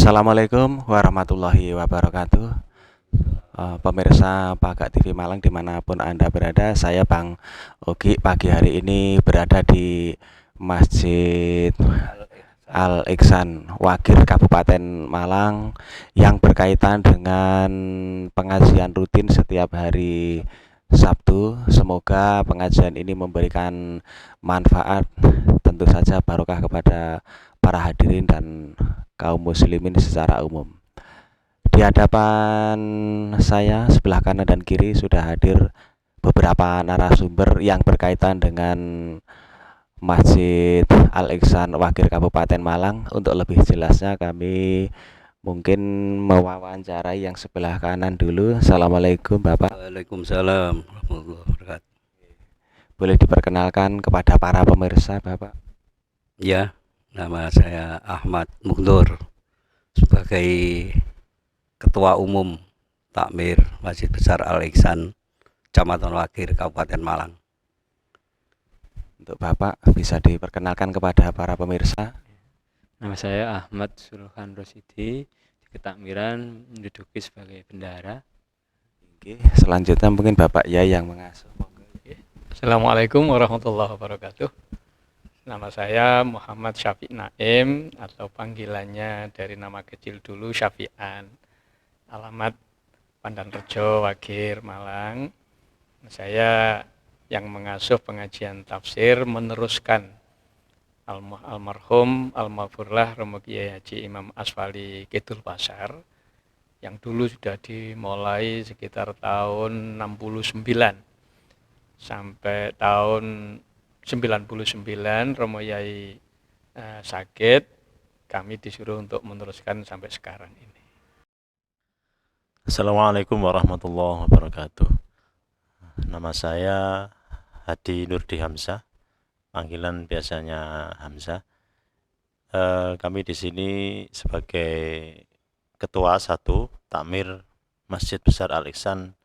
Assalamualaikum warahmatullahi wabarakatuh. Pemirsa Paga TV Malang dimanapun Anda berada, saya Bang Ogi pagi hari ini berada di Masjid Al Ihsan Wagir Kabupaten Malang yang berkaitan dengan pengajian rutin setiap hari Sabtu. Semoga pengajian ini memberikan manfaat, tentu saja barokah kepada para hadirin dan kaum muslimin secara umum. Di hadapan saya sebelah kanan dan kiri sudah hadir beberapa narasumber yang berkaitan dengan Masjid Al Ihsan Wagir Kabupaten Malang. Untuk lebih jelasnya kami mungkin mewawancarai yang sebelah kanan dulu. Assalamualaikum Bapak. Waalaikumsalam warahmatullahi wabarakatuh. Boleh diperkenalkan kepada para pemirsa Bapak? Ya, nama saya Ahmad Mukdur sebagai Ketua Umum Takmir Masjid Besar Al Ihsan Kecamatan Wagir Kabupaten Malang. Untuk Bapak bisa diperkenalkan kepada para pemirsa. Nama saya Ahmad Sulhan Rosidi, di Ketakmiran menduduki sebagai bendahara. Oke, selanjutnya mungkin Bapak ya yang mengasuh. Assalamualaikum warahmatullahi wabarakatuh. Nama saya Muhammad Syafiq Naim atau panggilannya dari nama kecil dulu Syafi'an. Alamat Pandanrejo, Wagir, Malang. Saya yang mengasuh pengajian tafsir meneruskan almarhum almarfurlah Romo Kiai Haji Imam Asfali Kidul Pasar yang dulu sudah dimulai sekitar tahun 69 sampai tahun 99 Romo Yai sakit, kami disuruh untuk meneruskan sampai sekarang ini. Assalamualaikum warahmatullahi wabarakatuh. Nama saya Hadi Nurdi Hamzah, panggilan biasanya Hamzah. Kami di sini sebagai Ketua 1 Takmir Masjid Besar Al Ihsan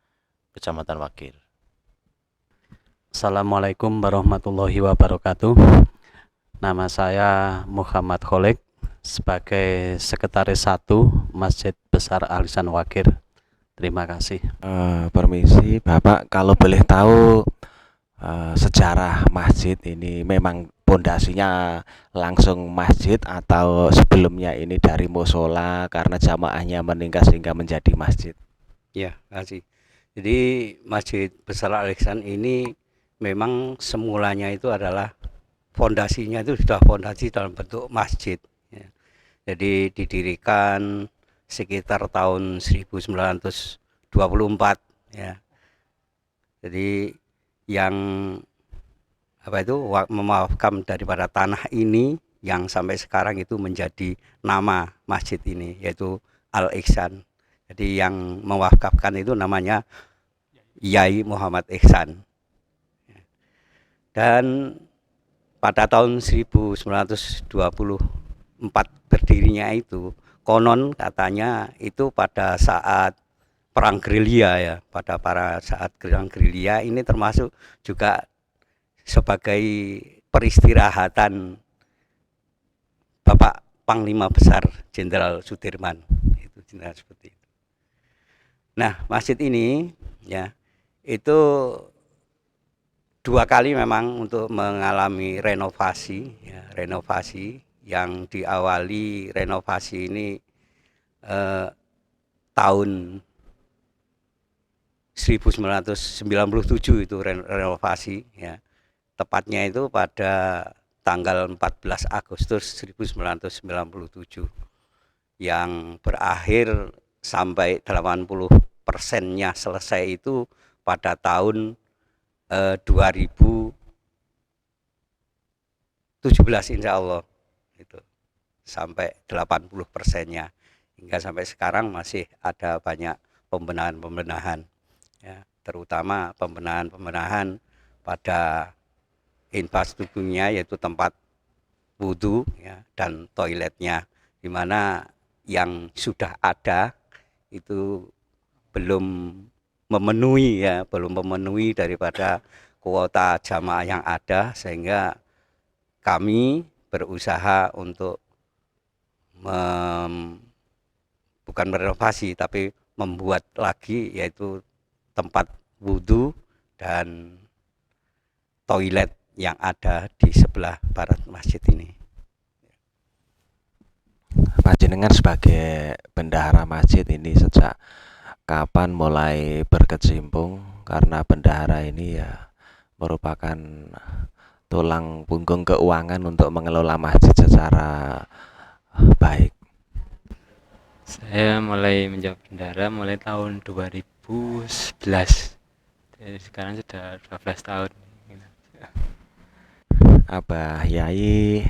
Kecamatan Wagir. Assalamualaikum warahmatullahi wabarakatuh. Nama saya Muhammad Kholik sebagai Sekretaris 1 Masjid Besar Al Ihsan Wagir. Terima kasih. Permisi Bapak, kalau boleh tahu sejarah masjid ini memang pondasinya langsung masjid atau sebelumnya ini dari musola karena jamaahnya meningkat sehingga menjadi masjid? Ya, kasih. Jadi Masjid Besar Al Ihsan ini memang semulanya itu adalah fondasinya itu sudah fondasi dalam bentuk masjid. Ya. Jadi didirikan sekitar tahun 1924. Ya. Jadi yang memaafkan daripada tanah ini yang sampai sekarang itu menjadi nama masjid ini yaitu Al Ihsan. Jadi yang mewakafkan itu namanya Yai Muhammad Ihsan. Dan pada tahun 1924 berdirinya itu, konon katanya itu pada saat perang gerilya ya, saat perang gerilya ini termasuk juga sebagai peristirahatan Bapak Panglima Besar Jenderal Sudirman, itu jenderal seperti itu. Nah, masjid ini ya itu 2 kali memang untuk mengalami renovasi, ya, renovasi yang diawali renovasi ini tahun 1997 itu renovasi, ya, tepatnya itu pada tanggal 14 Agustus 1997 yang berakhir sampai 80%-nya selesai itu pada tahun 2017 insya Allah itu sampai 80%-nya hingga sampai sekarang masih ada banyak pembenahan ya, terutama pembenahan pada infrastrukturnya yaitu tempat wudhu ya, dan toiletnya, di mana yang sudah ada itu belum memenuhi daripada kuota jamaah yang ada, sehingga kami berusaha untuk bukan merenovasi tapi membuat lagi, yaitu tempat wudhu dan toilet yang ada di sebelah barat masjid ini. Panjenengan sebagai bendahara masjid ini sejak kapan mulai berkecimpung, karena bendahara ini ya merupakan tulang punggung keuangan untuk mengelola masjid secara baik. Saya mulai menjadi bendahara mulai tahun 2011. Jadi sekarang sudah 12 tahun. Abah Yai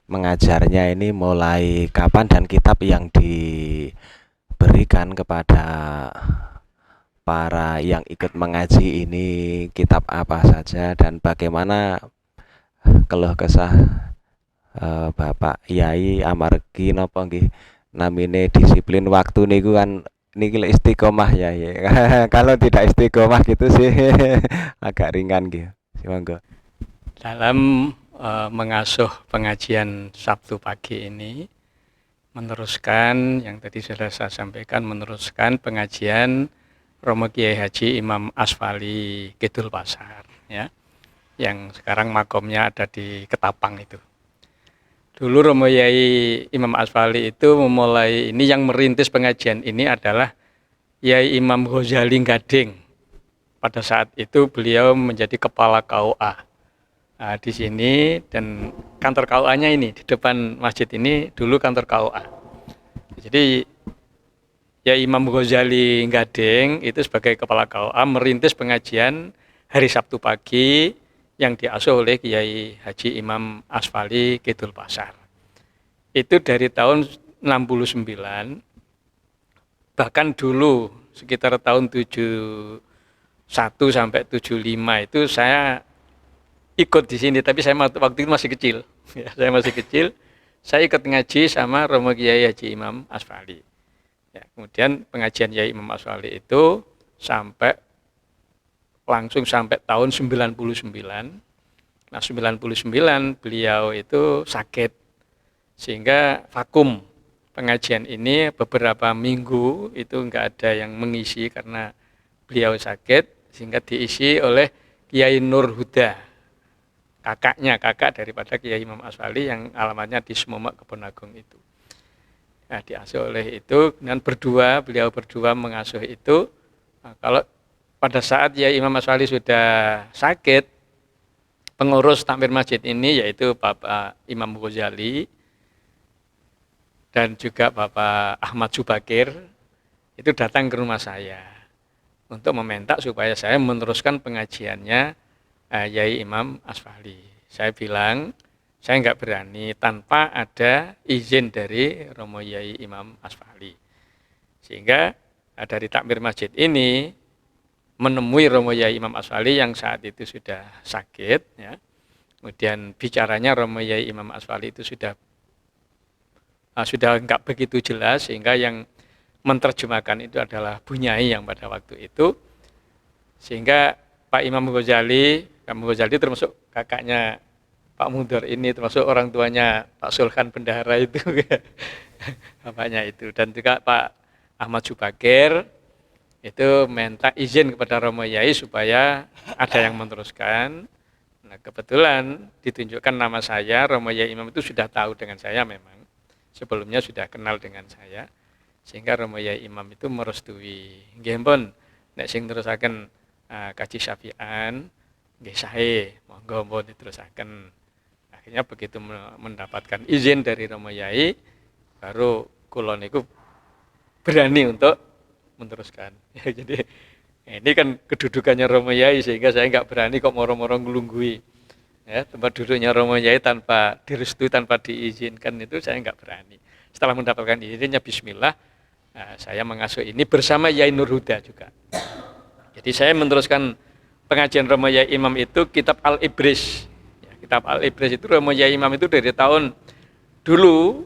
mengajarnya ini mulai kapan, dan kitab yang diberikan kepada para yang ikut mengaji ini kitab apa saja, dan bagaimana keluh kesah Bapak Yai amargi napa nggih namine disiplin waktu niku kan niki istiqomah ya. Kalau tidak istiqomah gitu sih agak ringan gitu. Monggo. Dalam mengasuh pengajian Sabtu pagi ini, meneruskan yang tadi sudah saya sampaikan, meneruskan pengajian Romo Kiai Haji Imam Asfali Kidul Pasar, ya, yang sekarang makomnya ada di Ketapang itu. Dulu Romo Yai Imam Asfali itu memulai ini, yang merintis pengajian ini adalah Yai Imam Ghazali Gading. Pada saat itu beliau menjadi kepala KUA. Nah, di sini, dan kantor KUA-nya ini di depan masjid ini dulu kantor KUA. Jadi Yai Imam Ghazali Gading itu sebagai kepala KUA merintis pengajian hari Sabtu pagi yang diasuh oleh Kiai Haji Imam Asfali Kidul Pasar. Itu dari tahun 69, bahkan dulu sekitar tahun 71 sampai 75 itu saya ikut di sini, tapi saya waktu itu masih kecil. Ya, saya masih kecil, saya ikut ngaji sama Romo Kiai Haji Imam Asfali. Ya, kemudian pengajian Kiai Imam Asfali itu langsung sampai tahun 99. Nah, 99 beliau itu sakit, sehingga vakum pengajian ini beberapa minggu itu enggak ada yang mengisi karena beliau sakit, sehingga diisi oleh Kiai Nur Huda, kakak daripada Kiai Imam Asfali yang alamatnya di Semomak Kebonagung itu. Nah, diasuh oleh itu, dan beliau berdua mengasuh itu. Nah, kalau pada saat Kiai Imam Asfali sudah sakit, pengurus takmir masjid ini yaitu Bapak Imam Ghazali dan juga Bapak Ahmad Subakir itu datang ke rumah saya untuk meminta supaya saya meneruskan pengajiannya Yai Imam Asfali. Saya bilang, saya enggak berani tanpa ada izin dari Romo Yai Imam Asfali. Sehingga dari takmir masjid ini menemui Romo Yai Imam Asfali yang saat itu sudah sakit, ya. Kemudian bicaranya Romo Yai Imam Asfali itu sudah enggak begitu jelas, sehingga yang menerjemahkan itu adalah Bunyai yang pada waktu itu. Sehingga Pak Imam Ghazali termasuk kakaknya Pak Mudhor ini, termasuk orang tuanya Pak Sulkan Bendahara itu, bapaknya itu, dan juga Pak Ahmad Subakir itu minta izin kepada Romo Yai supaya ada yang meneruskan. Nah, kebetulan ditunjukkan nama saya, Romo Yai Imam itu sudah tahu dengan saya, memang sebelumnya sudah kenal dengan saya, sehingga Romo Yai Imam itu merestui. Nggih pun nek sing terusaken kaji syafi'an nggih sae, monggo pun diterusaken. Akhirnya begitu mendapatkan izin dari Romo Yai, baru kula niku berani untuk meneruskan. Ya, jadi ini kan kedudukannya Romo Yai, sehingga saya nggak berani kok moro-moro ngelunggui. Ya, tempat duduknya Romo Yai tanpa direstui, tanpa diizinkan itu saya nggak berani. Setelah mendapatkan izinnya, bismillah, saya mengasuh ini bersama Yai Nur Huda juga. Jadi saya meneruskan pengajian Romo Yai Imam itu kitab Al-Ibris. Ya, kitab Al-Ibris itu Romo Yai Imam itu dari tahun dulu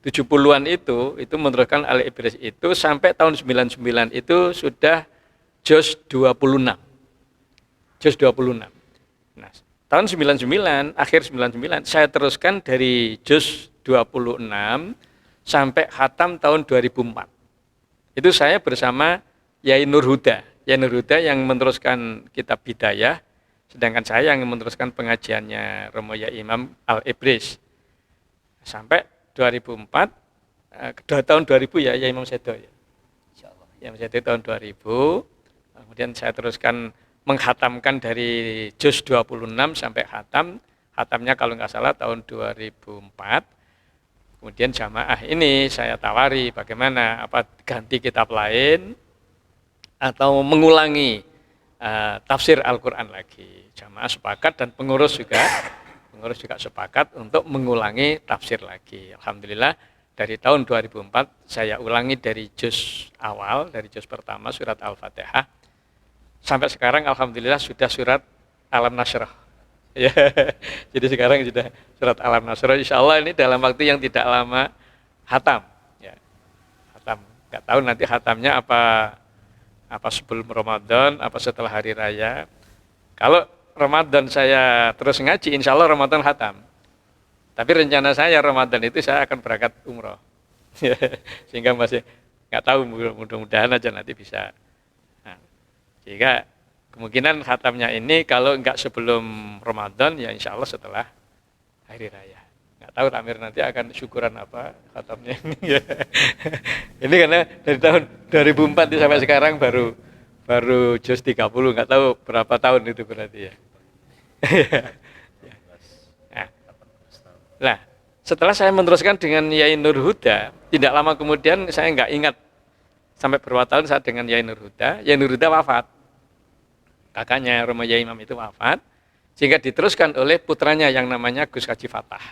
70-an itu meneruskan Al-Ibris itu sampai tahun 99 itu sudah juz 26. Juz 26. Nah, tahun 99, akhir 99 saya teruskan dari juz 26 sampai khatam tahun 2004. Itu saya bersama Yai Nur Huda. Yai Nur Huda yang meneruskan kitab Bidayah, sedangkan saya yang meneruskan pengajiannya Romo Yai Imam Al-Ibris. Sampai 2004, tahun 2000 ya Yai Imam Sedo ya. Yang Sedo tahun 2000, kemudian saya teruskan menghatamkan dari juz 26 sampai hatamnya kalau nggak salah tahun 2004. Kemudian jamaah ini saya tawari bagaimana, apa ganti kitab lain atau mengulangi tafsir Al-Quran lagi. Jamaah sepakat dan pengurus juga sepakat untuk mengulangi tafsir lagi. Alhamdulillah dari tahun 2004 saya ulangi dari juz awal, dari juz pertama surat Al-Fatihah sampai sekarang alhamdulillah sudah surat Alam Nasrah. Ya, jadi sekarang sudah surat Alam Nasrah. Insya Allah ini dalam waktu yang tidak lama hatam. Ya, hatam. Nggak tahu nanti hatamnya apa sebelum Ramadan, apa setelah hari raya. Kalau Ramadan saya terus ngaji, insya Allah Ramadan hatam. Tapi rencana saya Ramadan itu saya akan berangkat umroh. Sehingga masih nggak tahu, mudah-mudahan aja nanti bisa. Nah, sehingga kemungkinan khatamnya ini kalau enggak sebelum Ramadan ya insya Allah setelah hari raya. Nggak tahu takmir nanti akan syukuran apa khatamnya ini. Ini karena dari tahun 2004 sampai sekarang baru juz 30, nggak tahu berapa tahun itu berarti ya. Nah, setelah saya meneruskan dengan Yai Nur Huda, tidak lama kemudian saya nggak ingat sampai berapa tahun saya dengan Yai Nur Huda. Yai Nur Huda wafat. Kakaknya Romo Yai Imam itu wafat, sehingga diteruskan oleh putranya yang namanya Gus Haji Fatah.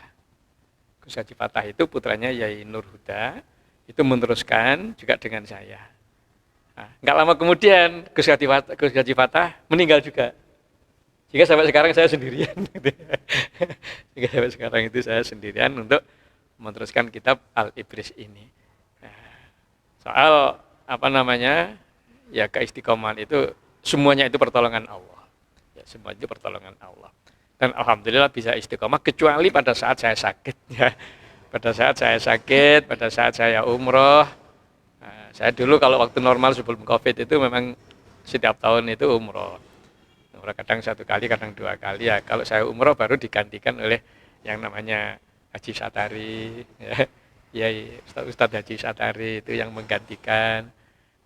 Gus Haji Fatah itu putranya Yai Nur Huda, itu meneruskan juga dengan saya. Nah, nggak lama kemudian Gus Haji Fatah meninggal juga. Sehingga sampai sekarang saya sendirian. Sehingga sampai sekarang itu saya sendirian untuk meneruskan kitab Al-Ibris ini. Nah, soal apa namanya, ya keistiqomahan itu semuanya itu pertolongan Allah. Ya, semua itu pertolongan Allah. Dan alhamdulillah bisa istiqomah kecuali pada saat saya sakit ya. Pada saat saya sakit, pada saat saya umroh. Nah, saya dulu kalau waktu normal sebelum Covid itu memang setiap tahun itu umroh. Umroh kadang 1 kali, kadang 2 kali ya. Kalau saya umroh baru digantikan oleh yang namanya Haji Satari ya. Ya, Ustadz Haji Satari itu yang menggantikan.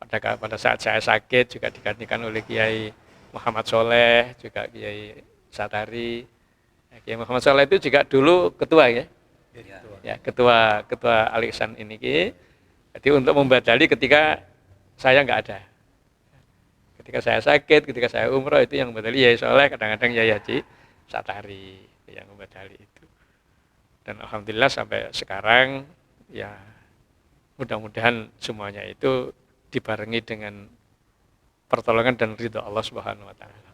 Pada saat saya sakit juga digantikan oleh Kiai Muhammad Soleh, juga Kiai Satari. Kiai Muhammad Soleh itu juga dulu ketua ya, ya ketua Al-Ihsan ini. Jadi untuk membadali ketika saya nggak ada, ketika saya sakit, ketika saya umroh itu yang membadali Kiai Soleh, kadang-kadang Kiai Haji Satari yang membadali itu. Dan alhamdulillah sampai sekarang ya mudah-mudahan semuanya itu dibarengi dengan pertolongan dan ridho Allah Subhanahu wa taala.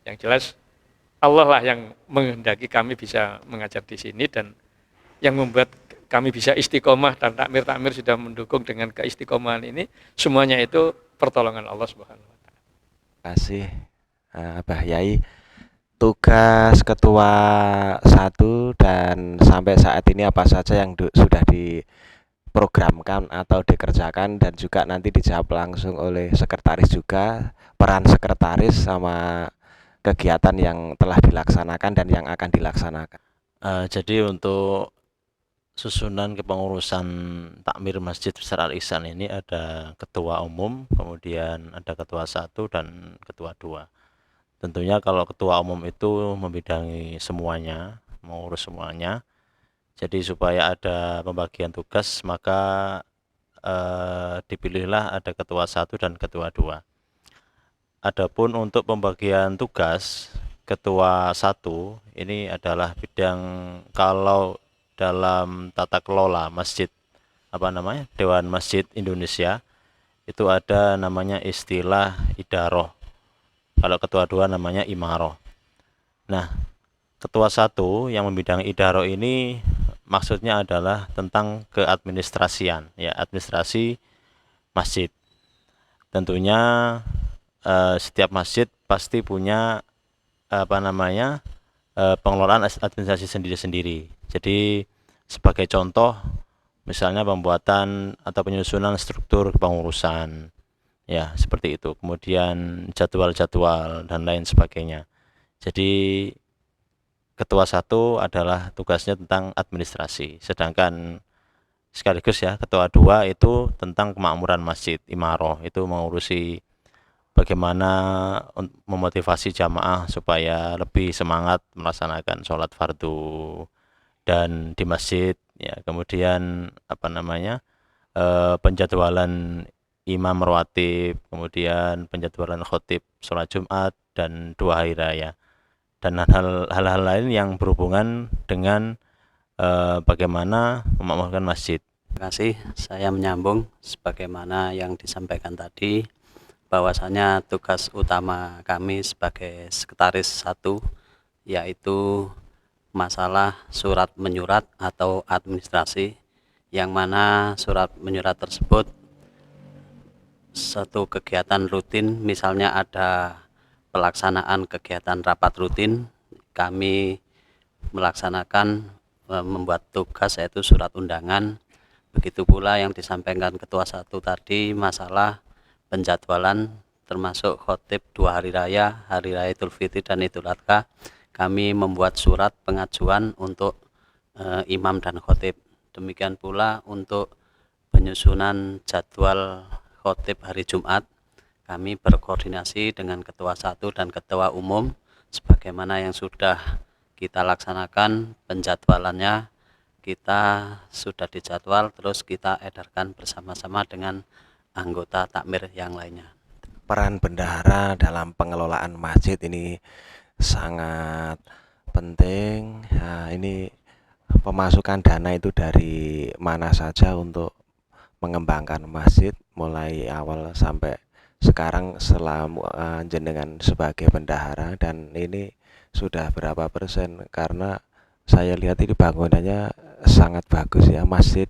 Yang jelas Allah lah yang menghendaki kami bisa mengajar di sini dan yang membuat kami bisa istiqomah, dan takmir-takmir sudah mendukung dengan keistiqomahan ini, semuanya itu pertolongan Allah Subhanahu wa taala. Terima kasih Abah Yai. Tugas ketua 1 dan sampai saat ini apa saja yang sudah diprogramkan atau dikerjakan, dan juga nanti dijawab langsung oleh sekretaris juga, peran sekretaris sama kegiatan yang telah dilaksanakan dan yang akan dilaksanakan. Jadi untuk susunan kepengurusan takmir Masjid Besar Al-Ihsan ini ada ketua umum, kemudian ada ketua 1 dan ketua 2. Tentunya kalau ketua umum itu membidangi semuanya, mengurus semuanya. Jadi supaya ada pembagian tugas, maka dipilihlah ada ketua 1 dan ketua 2. Adapun untuk pembagian tugas, ketua 1 ini adalah bidang kalau dalam tata kelola masjid, Dewan Masjid Indonesia, itu ada namanya istilah idaroh. Kalau ketua 2 namanya imaroh. Nah, ketua 1 yang membidangi idaroh ini maksudnya adalah tentang keadministrasian, ya, administrasi masjid. Tentunya setiap masjid pasti punya pengelolaan administrasi sendiri-sendiri. Jadi sebagai contoh Misalnya pembuatan atau penyusunan struktur kepengurusan, ya seperti itu. Kemudian jadwal-jadwal dan lain sebagainya. Jadi ketua 1 adalah tugasnya tentang administrasi, sedangkan sekaligus ya ketua 2 itu tentang kemakmuran masjid, imaroh, itu mengurusi bagaimana memotivasi jamaah supaya lebih semangat melaksanakan sholat fardu dan di masjid, ya. Kemudian penjadwalan imam rawatib, kemudian penjadwalan khotib sholat Jumat dan 2 hari raya, dan hal-hal lain yang berhubungan dengan bagaimana memakmurkan masjid. Terima kasih. Saya menyambung sebagaimana yang disampaikan tadi, bahwasanya tugas utama kami sebagai sekretaris 1 yaitu masalah surat menyurat atau administrasi, yang mana surat menyurat tersebut satu kegiatan rutin, misalnya ada pelaksanaan kegiatan rapat rutin, kami melaksanakan membuat tugas yaitu surat undangan. Begitu pula yang disampaikan ketua 1 tadi, masalah penjadwalan termasuk khotib 2 hari raya Idul Fitri dan Idul Adha, kami membuat surat pengajuan untuk imam dan khotib. Demikian pula untuk penyusunan jadwal khotib hari Jumat, kami berkoordinasi dengan ketua 1 dan ketua umum sebagaimana yang sudah kita laksanakan penjadwalannya. Kita sudah dijadwal, terus kita edarkan bersama-sama dengan anggota takmir yang lainnya. Peran bendahara dalam pengelolaan masjid ini sangat penting. Nah, ini pemasukan dana itu dari mana saja untuk mengembangkan masjid mulai awal sampai sekarang selama jenengan sebagai bendahara, dan ini sudah berapa persen? Karena saya lihat ini bangunannya sangat bagus ya, masjid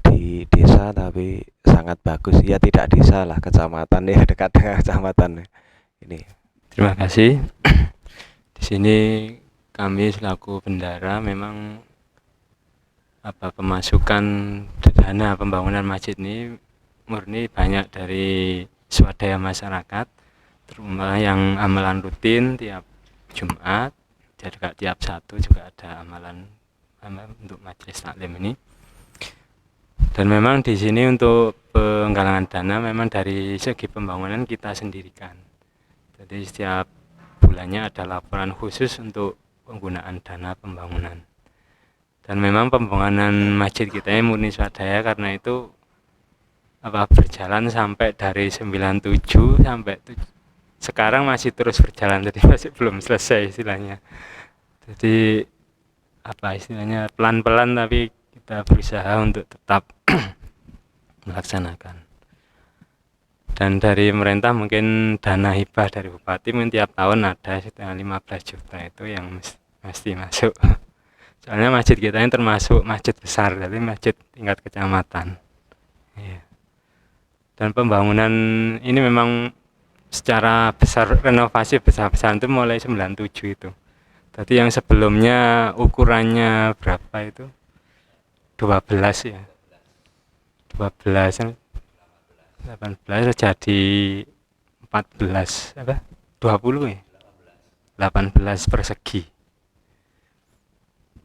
di desa tapi sangat bagus ya, tidak desa lah, kecamatan ya, dekat dengan kecamatan ini. Terima kasih. Di sini kami selaku bendahara memang pemasukan dana pembangunan masjid ini murni banyak dari swadaya masyarakat, terutama yang amalan rutin tiap Jumat, jadi tiap Sabtu juga ada amalan untuk majelis taklim ini. Dan memang di sini untuk penggalangan dana memang dari segi pembangunan kita sendirikan. Jadi setiap bulannya ada laporan khusus untuk penggunaan dana pembangunan. Dan memang pembangunan masjid kita ini murni swadaya, karena itu berjalan sampai dari 97 sampai sekarang masih terus berjalan, jadi masih belum selesai istilahnya. Jadi istilahnya pelan-pelan, tapi kita berusaha untuk tetap melaksanakan. Dan dari pemerintah mungkin dana hibah dari bupati mungkin tiap tahun ada sekitar 15 juta itu yang mesti masuk. Soalnya masjid kita ini termasuk masjid besar, jadi masjid tingkat kecamatan. Iya. Dan pembangunan ini memang secara besar, renovasi besar-besaran itu mulai 97 itu. Tadi yang sebelumnya ukurannya berapa itu? 12 ya. 12 18 jadi 14 20 ya. 18 persegi.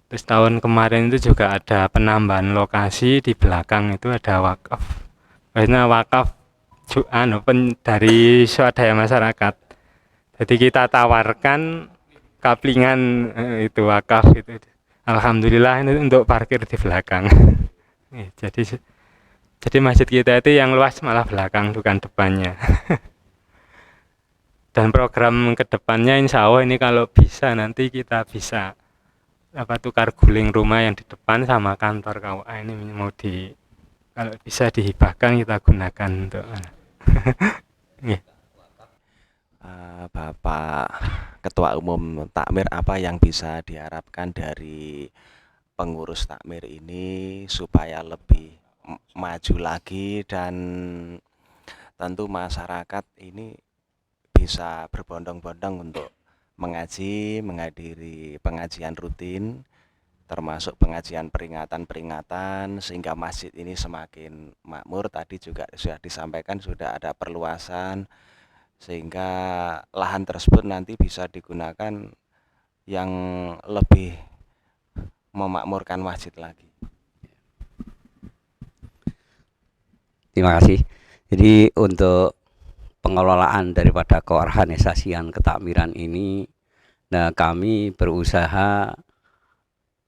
Terus tahun kemarin itu juga ada penambahan lokasi di belakang, itu ada wakaf. Maksudnya wakaf dari swadaya masyarakat. Jadi kita tawarkan kaplingan itu wakaf itu. Alhamdulillah ini untuk parkir di belakang. Jadi masjid kita itu yang luas malah belakang, bukan depannya. Dan program kedepannya insya Allah ini kalau bisa nanti kita bisa tukar guling rumah yang di depan sama kantor KUA ini mau kalau bisa dihibahkan kita gunakan untuk Bapak Ketua Umum Takmir, apa yang bisa diharapkan dari pengurus takmir ini supaya lebih maju lagi, dan tentu masyarakat ini bisa berbondong-bondong untuk menghadiri pengajian rutin termasuk pengajian peringatan-peringatan sehingga masjid ini semakin makmur. Tadi juga sudah disampaikan sudah ada perluasan sehingga lahan tersebut nanti bisa digunakan yang lebih memakmurkan masjid lagi. Terima kasih. Jadi untuk pengelolaan daripada keorganisasian ketakmiran ini, nah kami berusaha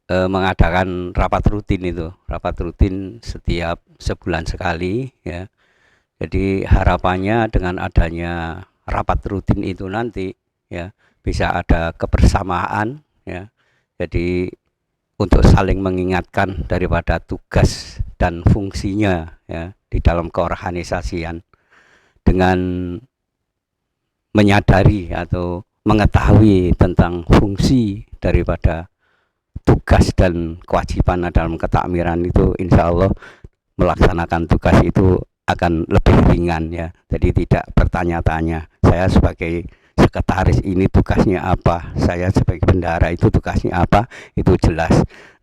mengadakan rapat rutin setiap sebulan sekali ya. Jadi harapannya dengan adanya rapat rutin itu nanti ya bisa ada kebersamaan ya. Jadi untuk saling mengingatkan daripada tugas dan fungsinya ya di dalam keorganisasian, dengan menyadari atau mengetahui tentang fungsi daripada tugas dan kewajiban dalam ketakmiran itu, insya Allah melaksanakan tugas itu akan lebih ringan ya. Jadi tidak bertanya-tanya, saya sebagai sekretaris ini tugasnya apa, saya sebagai bendahara itu tugasnya apa, itu jelas.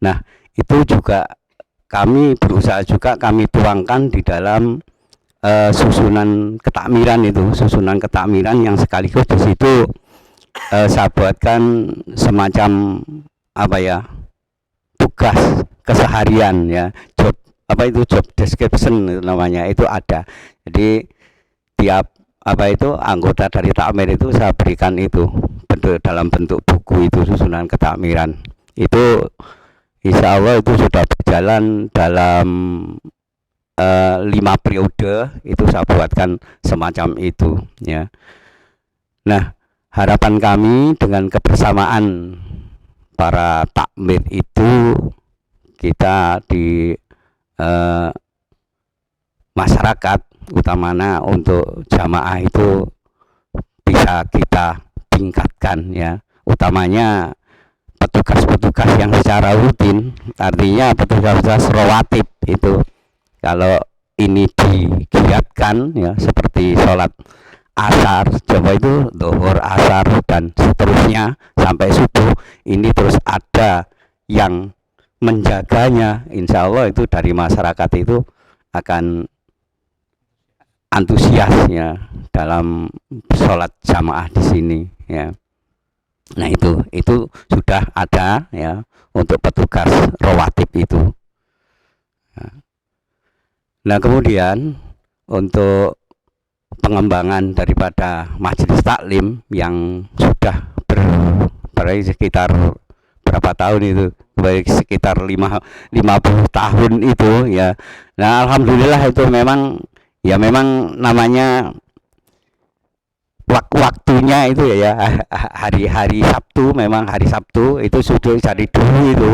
Nah itu juga kami berusaha juga kami tuangkan di dalam susunan ketakmiran yang sekaligus di situ saya buatkan semacam apa ya, tugas keseharian ya, job description namanya, itu ada. Jadi tiap anggota dari takmir itu saya berikan itu dalam bentuk buku, itu susunan ketakmiran itu. Insya Allah itu sudah berjalan dalam 5 periode itu saya buatkan semacam itu ya. Nah harapan kami dengan kebersamaan para takmir itu, kita di masyarakat utamanya untuk jamaah itu bisa kita tingkatkan ya, utamanya petugas-petugas yang secara rutin, artinya petugas-petugas rawatib itu kalau ini digiatkan ya, seperti sholat asar, coba itu zuhur, asar dan seterusnya sampai subuh, ini terus ada yang menjaganya, insya Allah itu dari masyarakat itu akan antusias ya dalam sholat jamaah di sini ya. Nah itu sudah ada ya untuk petugas rawatib itu. Nah kemudian untuk pengembangan daripada majelis taklim yang sudah sekitar berapa tahun itu, baik sekitar 50 tahun itu ya. Nah alhamdulillah itu memang namanya waktunya itu ya hari Sabtu, memang hari Sabtu itu sudah dari dulu itu,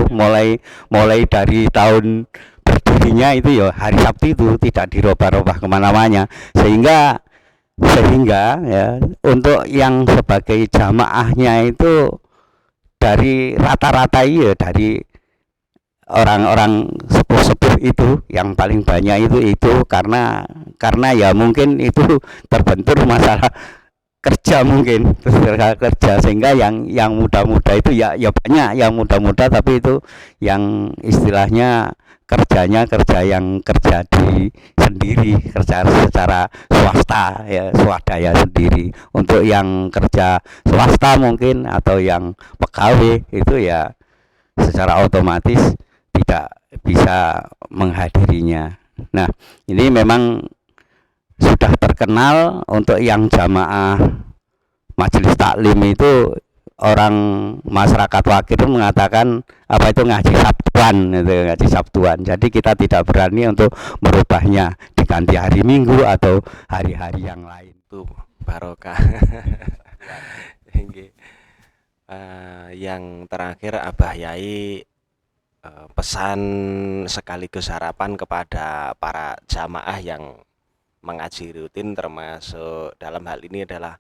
mulai dari tahun berdirinya itu ya hari Sabtu itu tidak dirubah-rubah kemana-mana, sehingga ya untuk yang sebagai jamaahnya itu dari rata-rata ya dari orang-orang sepuh-sepuh itu yang paling banyak itu karena ya mungkin itu terbentur masalah kerja, mungkin kerja, sehingga yang muda-muda itu ya banyak yang muda-muda, tapi itu yang istilahnya kerja yang kerja di sendiri, kerja secara swasta ya, swadaya sendiri. Untuk yang kerja swasta mungkin atau yang pegawai itu ya secara otomatis tidak bisa menghadirinya. Nah ini memang sudah terkenal untuk yang jamaah majelis taklim itu, orang masyarakat Wakir mengatakan apa itu ngaji Sabtuan. Jadi kita tidak berani untuk merubahnya diganti hari Minggu atau hari-hari yang lain. Itu barokah. Yang terakhir Abah Yai, pesan sekaligus harapan kepada para jamaah yang mengaji rutin, termasuk dalam hal ini adalah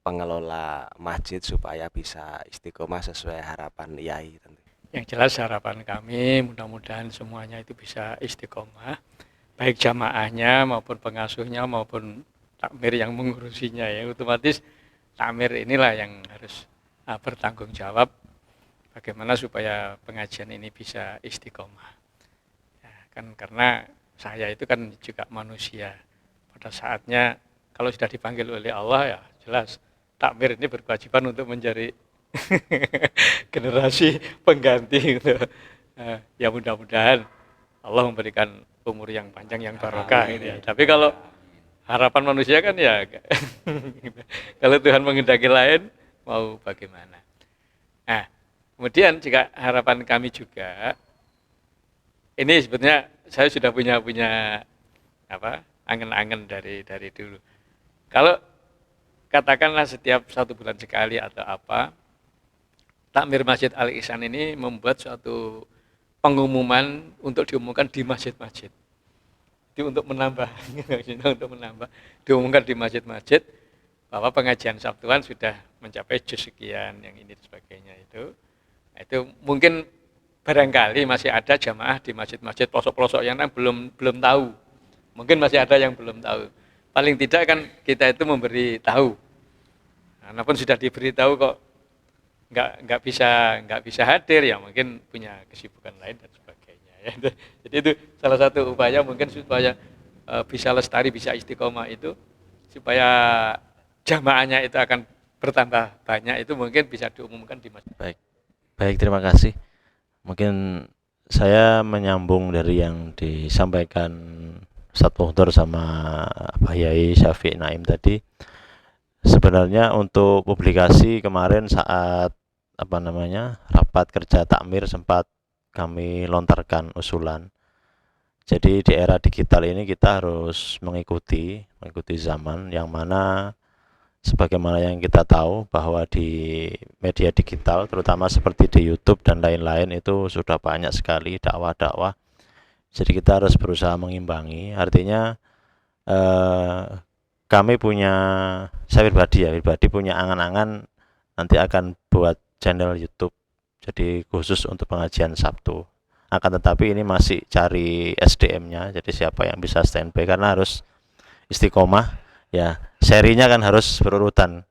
pengelola masjid, supaya bisa istiqomah sesuai harapan Yai tentu. Yang jelas harapan kami mudah-mudahan semuanya itu bisa istiqomah, baik jamaahnya maupun pengasuhnya maupun takmir yang mengurusinya ya. Otomatis takmir inilah yang harus bertanggung jawab bagaimana supaya pengajian ini bisa istiqomah. Ya, kan karena saya itu kan juga manusia. Pada saatnya kalau sudah dipanggil oleh Allah ya jelas takmir ini berkewajiban untuk menjadi generasi pengganti gitu. Ya mudah-mudahan Allah memberikan umur yang panjang yang barokah gitu ya. Tapi kalau harapan manusia kan ya kalau Tuhan menghendaki lain mau bagaimana. Nah, kemudian juga harapan kami juga ini sebetulnya saya sudah punya apa angen-angen dari dulu. Kalau katakanlah setiap 1 bulan sekali atau apa, Takmir Masjid Al Ihsan ini membuat suatu pengumuman untuk diumumkan di masjid-masjid. Jadi untuk menambah, diumumkan di masjid-masjid bahwa pengajian Sabtuan sudah mencapai juz sekian, yang ini dan sebagainya itu. Itu mungkin barangkali masih ada jamaah di masjid-masjid pelosok-pelosok yang belum tahu. Mungkin masih ada yang belum tahu. Paling tidak kan kita itu memberi tahu. Nah, pun sudah diberi tahu kok nggak bisa hadir ya mungkin punya kesibukan lain dan sebagainya. Ya. Jadi itu salah satu upaya mungkin supaya bisa lestari, bisa istiqomah itu supaya jamaahnya itu akan bertambah banyak itu mungkin bisa diumumkan di masjid. Baik, terima kasih. Mungkin saya menyambung dari yang disampaikan Ustadz Mukhtar sama Pak Yai Syafiq Naim tadi. Sebenarnya untuk publikasi kemarin saat rapat kerja takmir sempat kami lontarkan usulan. Jadi di era digital ini kita harus mengikuti zaman yang mana sebagaimana yang kita tahu bahwa di media digital terutama seperti di YouTube dan lain-lain itu sudah banyak sekali dakwah-dakwah. Jadi kita harus berusaha mengimbangi. Artinya kami saya pribadi punya angan-angan nanti akan buat channel YouTube jadi khusus untuk pengajian Sabtu. Akan tetapi ini masih cari SDM-nya, jadi siapa yang bisa standby karena harus istiqomah ya, serinya kan harus berurutan.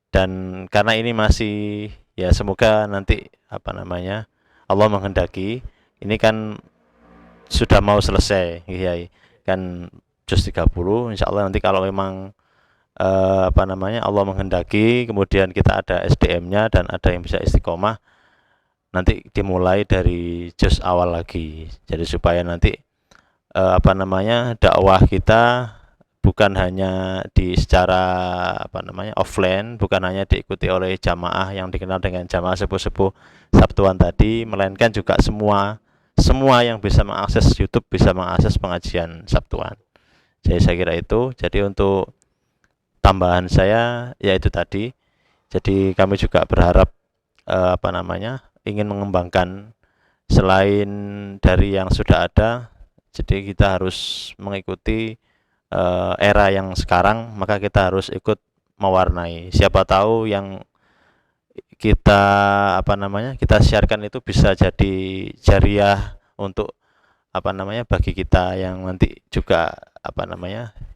Dan karena ini masih ya semoga nanti Allah menghendaki ini kan sudah mau selesai ya, kan juz 30 insya Allah nanti kalau memang Allah menghendaki kemudian kita ada SDM-nya dan ada yang bisa istiqomah nanti dimulai dari juz awal lagi, jadi supaya nanti dakwah kita bukan hanya secara offline, bukan hanya diikuti oleh jamaah yang dikenal dengan jamaah sepuh-sepuh Sabtuan tadi, melainkan juga semua yang bisa mengakses YouTube bisa mengakses pengajian Sabtuan. Jadi saya kira itu. Jadi untuk tambahan saya yaitu tadi. Jadi kami juga berharap ingin mengembangkan selain dari yang sudah ada. Jadi kita harus mengikuti era yang sekarang, maka kita harus ikut mewarnai. Siapa tahu yang kita kita siarkan itu bisa jadi jariah untuk bagi kita yang nanti juga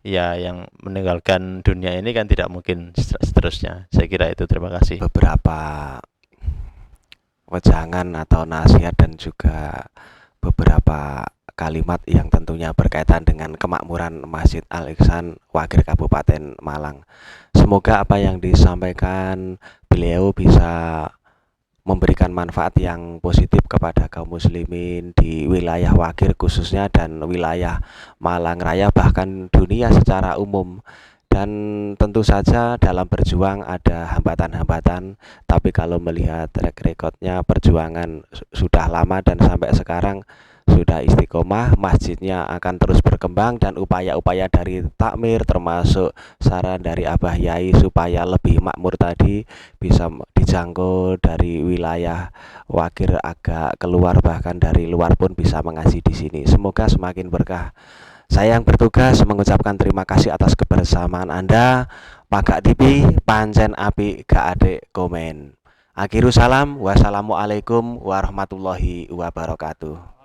yang meninggalkan dunia ini kan tidak mungkin seterusnya. Saya kira itu, terima kasih. Beberapa wejangan atau nasihat dan juga beberapa kalimat yang tentunya berkaitan dengan kemakmuran Masjid Al Ihsan Wagir Kabupaten Malang. Semoga apa yang disampaikan beliau bisa memberikan manfaat yang positif kepada kaum muslimin di wilayah Wagir khususnya dan wilayah Malang Raya bahkan dunia secara umum. Dan tentu saja dalam berjuang ada hambatan-hambatan, tapi kalau melihat track recordnya perjuangan sudah lama dan sampai sekarang sudah istiqomah, masjidnya akan terus berkembang dan upaya-upaya dari takmir termasuk saran dari Abah Yai supaya lebih makmur tadi bisa dijangkau dari wilayah Wagir agak keluar, bahkan dari luar pun bisa mengaji di sini. Semoga semakin berkah. Saya yang bertugas mengucapkan terima kasih atas kebersamaan Anda. Pak TV pancen api gak ade komen. Akhiru salam, wassalamualaikum warahmatullahi wabarakatuh.